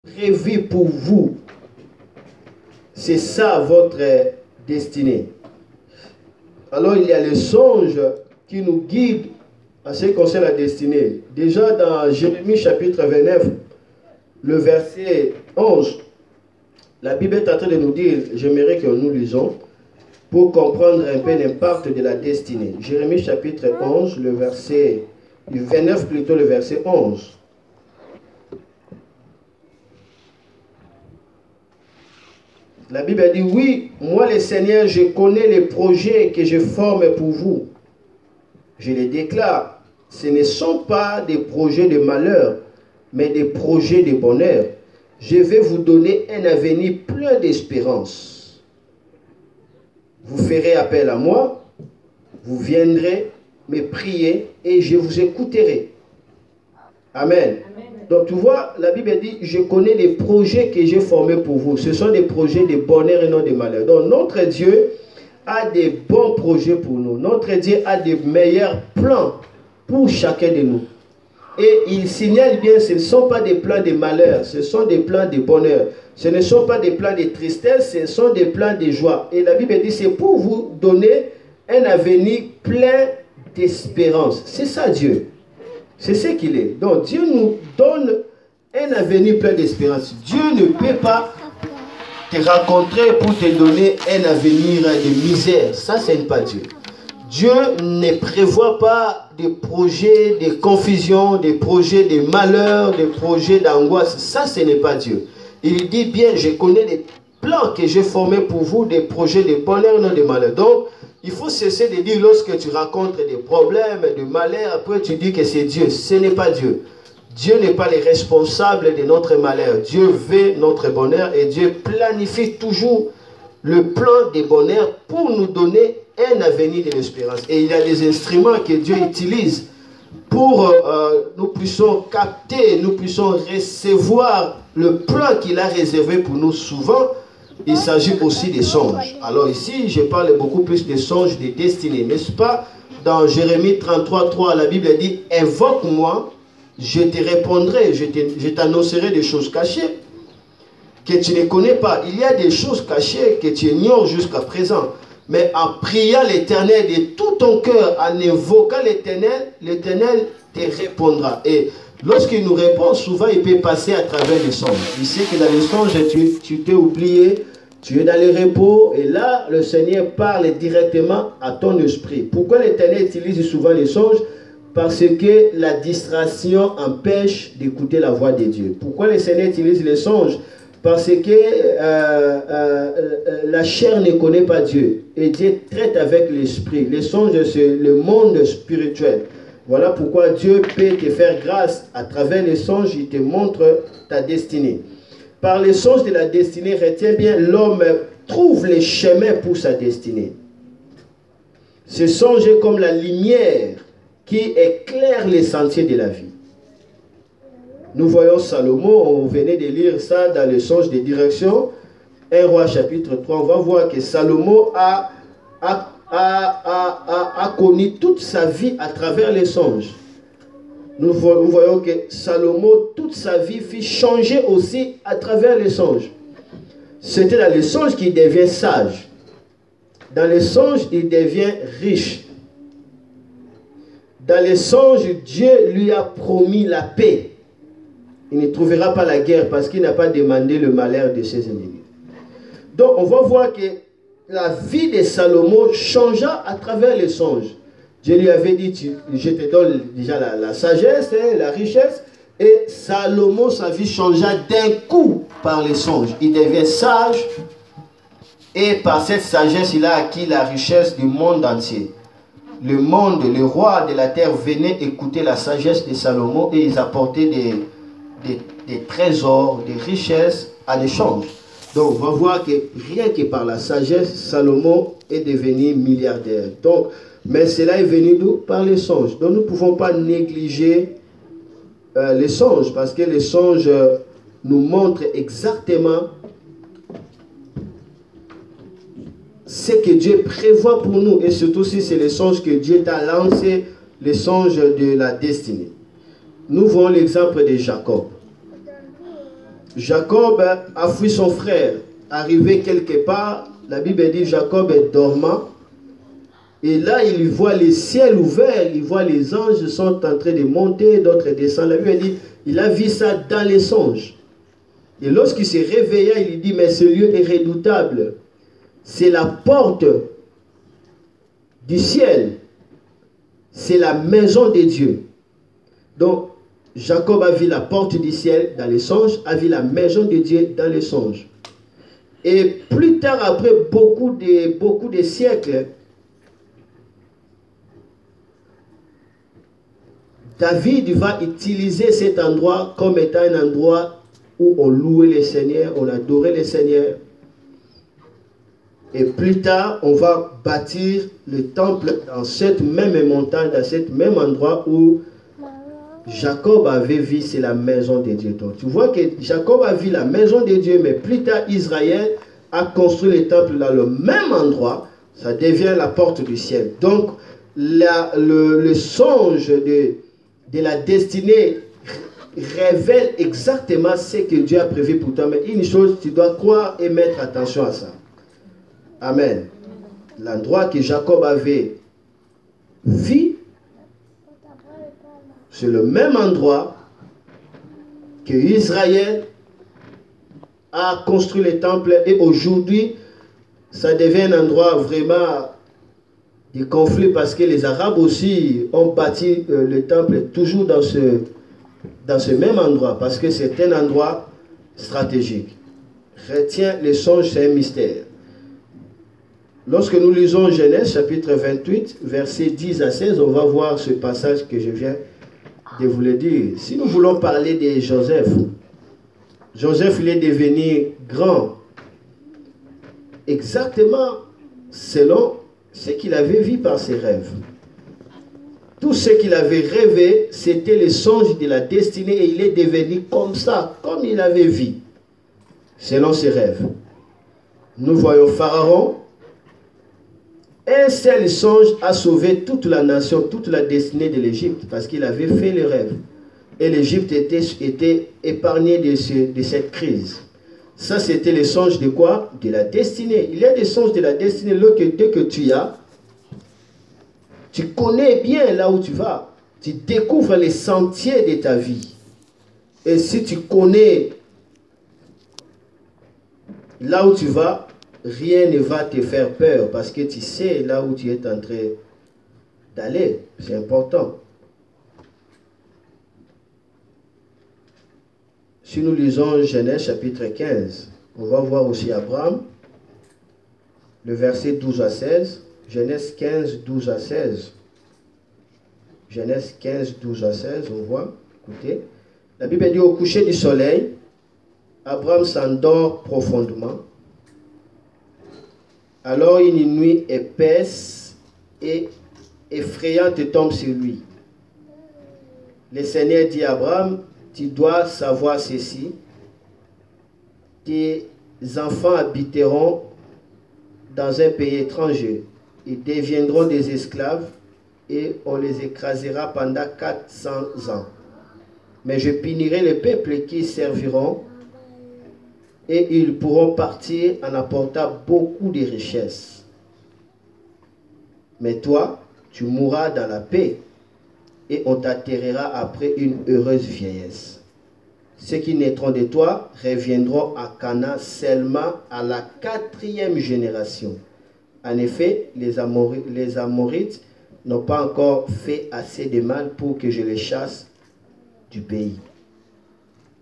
prévu pour vous. C'est ça votre destinée. Alors il y a les songes qui nous guident en ce qui concerne la destinée. Déjà dans Jérémie chapitre 29, le verset 11, la Bible est en train de nous dire, j'aimerais que nous lisons, pour comprendre un peu l'impact de la destinée. Jérémie chapitre 11, le verset 29, plutôt le verset 11. La Bible dit, oui, moi le Seigneur, je connais les projets que je forme pour vous. Je les déclare, ce ne sont pas des projets de malheur, mais des projets de bonheur. Je vais vous donner un avenir plein d'espérance. Vous ferez appel à moi, vous viendrez me prier et je vous écouterai. Amen. Donc tu vois, la Bible dit, je connais les projets que j'ai formés pour vous. Ce sont des projets de bonheur et non de malheur. Donc notre Dieu a des bons projets pour nous. Notre Dieu a des meilleurs plans pour chacun de nous. Et il signale bien, ce ne sont pas des plans de malheur, ce sont des plans de bonheur. Ce ne sont pas des plans de tristesse, ce sont des plans de joie. Et la Bible dit, c'est pour vous donner un avenir plein d'espérance. C'est ça Dieu. C'est ce qu'il est. Donc Dieu nous donne un avenir plein d'espérance. Dieu ne peut pas te rencontrer pour te donner un avenir de misère. Ça, ce n'est pas Dieu. Dieu ne prévoit pas des projets de confusion, des projets de malheur, des projets d'angoisse. Ça, ce n'est pas Dieu. Il dit bien, je connais des plans que j'ai formés pour vous, des projets de bonheur, non de malheur. Donc, il faut cesser de dire lorsque tu rencontres des problèmes, de malheur, après tu dis que c'est Dieu. Ce n'est pas Dieu. Dieu n'est pas le responsable de notre malheur. Dieu veut notre bonheur et Dieu planifie toujours le plan de bonheur pour nous donner un avenir de l'espérance. Et il y a des instruments que Dieu utilise pour nous puissions capter, nous puissions recevoir le plan qu'il a réservé pour nous. Souvent, il s'agit aussi des songes. Alors ici, je parle beaucoup plus des songes des destinées. N'est-ce pas? Dans Jérémie 33, 3, la Bible dit, invoque-moi, je te répondrai, je t'annoncerai des choses cachées que tu ne connais pas. Il y a des choses cachées que tu ignores jusqu'à présent. Mais en priant l'Éternel de tout ton cœur, en invoquant l'Éternel, l'Éternel te répondra. Et lorsqu'il nous répond, souvent il peut passer à travers les songes. Il sait que dans les songes, tu t'es oublié, tu es dans le repos, et là, le Seigneur parle directement à ton esprit. Pourquoi l'Éternel utilise souvent les songes? Parce que la distraction empêche d'écouter la voix de Dieu. Pourquoi le Seigneur utilise les songes? Parce que la chair ne connaît pas Dieu. Et Dieu traite avec l'esprit. Les songes, c'est le monde spirituel. Voilà pourquoi Dieu peut te faire grâce. À travers les songes, il te montre ta destinée. Par les songes de la destinée, retiens bien, l'homme trouve les chemins pour sa destinée. Ce songe est comme la lumière qui éclaire les sentiers de la vie. Nous voyons Salomon, on venait de lire ça dans le songe des directions, 1 Roi chapitre 3, on va voir que Salomon a connu toute sa vie à travers les songes. Nous voyons que Salomon, toute sa vie, fut changée aussi à travers les songes. C'était dans les songes qu'il devient sage. Dans les songes, il devient riche. Dans les songes, Dieu lui a promis la paix. Il ne trouvera pas la guerre parce qu'il n'a pas demandé le malheur de ses ennemis. Donc, on va voir que la vie de Salomon changea à travers les songes. Dieu lui avait dit, je te donne déjà la sagesse, la richesse. Et Salomon, sa vie changea d'un coup par les songes. Il devient sage. Et par cette sagesse, il a acquis la richesse du monde entier. Le monde, le roi de la terre venait écouter la sagesse de Salomon et ils apportaient des trésors, des richesses à l'échange. Donc on va voir que rien que par la sagesse, Salomon est devenu milliardaire. Donc, mais cela est venu d'où? Par les songes. Donc nous ne pouvons pas négliger les songes, parce que les songes nous montrent exactement ce que Dieu prévoit pour nous. Et surtout si c'est les songes que Dieu t'a lancés, les songes de la destinée. Nous voyons l'exemple de Jacob. Jacob a fui son frère. Arrivé quelque part, la Bible dit Jacob est dormant. Et là, il voit les ciels ouverts, il voit les anges sont en train de monter, d'autres descendent. La Bible dit, il a vu ça dans les songes. Et lorsqu'il s'est réveillé, il dit, mais ce lieu est redoutable. C'est la porte du ciel. C'est la maison de Dieu. Donc, Jacob a vu la porte du ciel dans les songes, a vu la maison de Dieu dans les songes. Et plus tard, après beaucoup de siècles, David va utiliser cet endroit comme étant un endroit où on louait le Seigneur, on adorait le Seigneur. Et plus tard, on va bâtir le temple dans cette même montagne, dans cet même endroit où Jacob avait vu, c'est la maison de Dieu. Donc, tu vois que Jacob a vu la maison de Dieu, mais plus tard, Israël a construit le temple dans le même endroit. Ça devient la porte du ciel. Donc, le songe de la destinée révèle exactement ce que Dieu a prévu pour toi. Mais une chose, tu dois croire et mettre attention à ça. Amen. L'endroit que Jacob avait vu, c'est le même endroit que Israël a construit le temple. Et aujourd'hui, ça devient un endroit vraiment de conflit parce que les Arabes aussi ont bâti le temple toujours dans ce même endroit parce que c'est un endroit stratégique. Retiens les songes, c'est un mystère. Lorsque nous lisons Genèse chapitre 28, versets 10 à 16, on va voir ce passage que je viens de vous le dire. Si nous voulons parler de Joseph, Joseph il est devenu grand exactement selon ce qu'il avait vu par ses rêves. Tout ce qu'il avait rêvé, c'était les songes de la destinée et il est devenu comme ça, comme il avait vu, selon ses rêves. Nous voyons Pharaon. Un seul songe a sauvé toute la nation, toute la destinée de l'Égypte, parce qu'il avait fait le rêve. Et l'Égypte était épargnée de cette crise. Ça, c'était les songes de quoi? De la destinée. Il y a des songes de la destinée. Dès que tu as, tu connais bien là où tu vas. Tu découvres les sentiers de ta vie. Et si tu connais là où tu vas, rien ne va te faire peur parce que tu sais là où tu es en train d'aller. C'est important. Si nous lisons Genèse chapitre 15, on va voir aussi Abraham, le verset 12 à 16. Genèse 15, 12 à 16. Genèse 15, 12 à 16, on voit, écoutez. La Bible dit au coucher du soleil, Abraham s'endort profondément. Alors une nuit épaisse et effrayante tombe sur lui. Le Seigneur dit à Abraham, tu dois savoir ceci, tes enfants habiteront dans un pays étranger, ils deviendront des esclaves et on les écrasera pendant 400 ans. Mais je punirai les peuples qui serviront et ils pourront partir en apportant beaucoup de richesses. Mais toi, tu mourras dans la paix et on t'atterrera après une heureuse vieillesse. Ceux qui naîtront de toi reviendront à Canaan seulement à la 4e génération. En effet, les Amorites n'ont pas encore fait assez de mal pour que je les chasse du pays.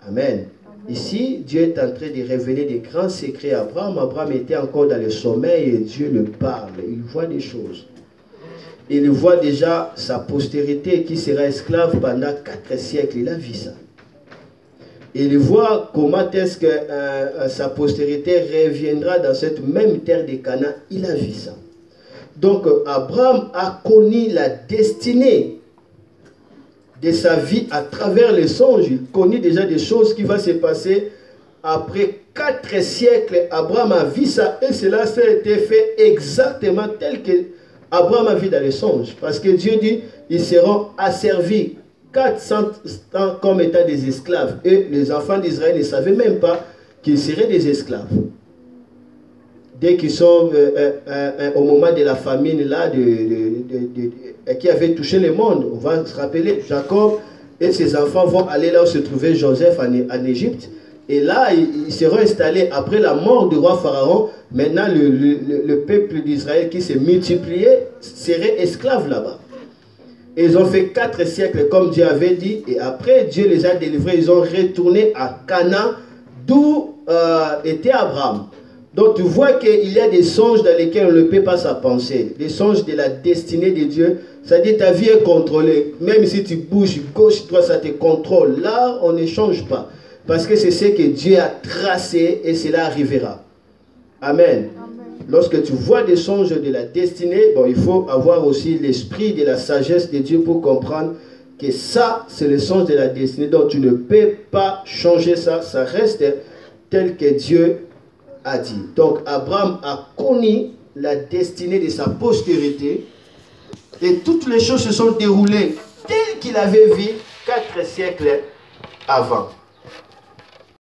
Amen. Ici, Dieu est en train de révéler des grands secrets à Abraham. Abraham était encore dans le sommeil et Dieu le parle. Il voit des choses. Il voit déjà sa postérité qui sera esclave pendant 4 siècles. Il a vu ça. Il voit comment est-ce que sa postérité reviendra dans cette même terre de Canaan. Il a vu ça. Donc, Abraham a connu la destinée de sa vie à travers les songes. Il connaît déjà des choses qui vont se passer après 4 siècles. Abraham a vu ça et cela s'est été fait exactement tel que Abraham a vu dans les songes. Parce que Dieu dit, ils seront asservis 400 ans comme étant des esclaves. Et les enfants d'Israël ne savaient même pas qu'ils seraient des esclaves. Dès qu'ils sont au moment de la famine là, qui avait touché le monde, on va se rappeler, Jacob et ses enfants vont aller là où se trouvait Joseph en Égypte. Et là, ils seront installés après la mort du roi Pharaon. Maintenant, le peuple d'Israël qui s'est multiplié serait esclave là-bas. Et ils ont fait 4 siècles comme Dieu avait dit. Et après, Dieu les a délivrés. Ils ont retourné à Canaan, d'où était Abraham. Donc tu vois qu'il y a des songes dans lesquels on ne peut pas s'en penser. Des songes de la destinée de Dieu. C'est-à-dire ta vie est contrôlée. Même si tu bouges gauche, droite, ça te contrôle. Là, on ne change pas. Parce que c'est ce que Dieu a tracé et cela arrivera. Amen. Lorsque tu vois des songes de la destinée, bon, il faut avoir aussi l'esprit de la sagesse de Dieu pour comprendre que ça, c'est le songe de la destinée. Donc tu ne peux pas changer ça. Ça reste tel que Dieu a dit. Donc Abraham a connu la destinée de sa postérité et toutes les choses se sont déroulées telles qu'il avait vu 4 siècles avant.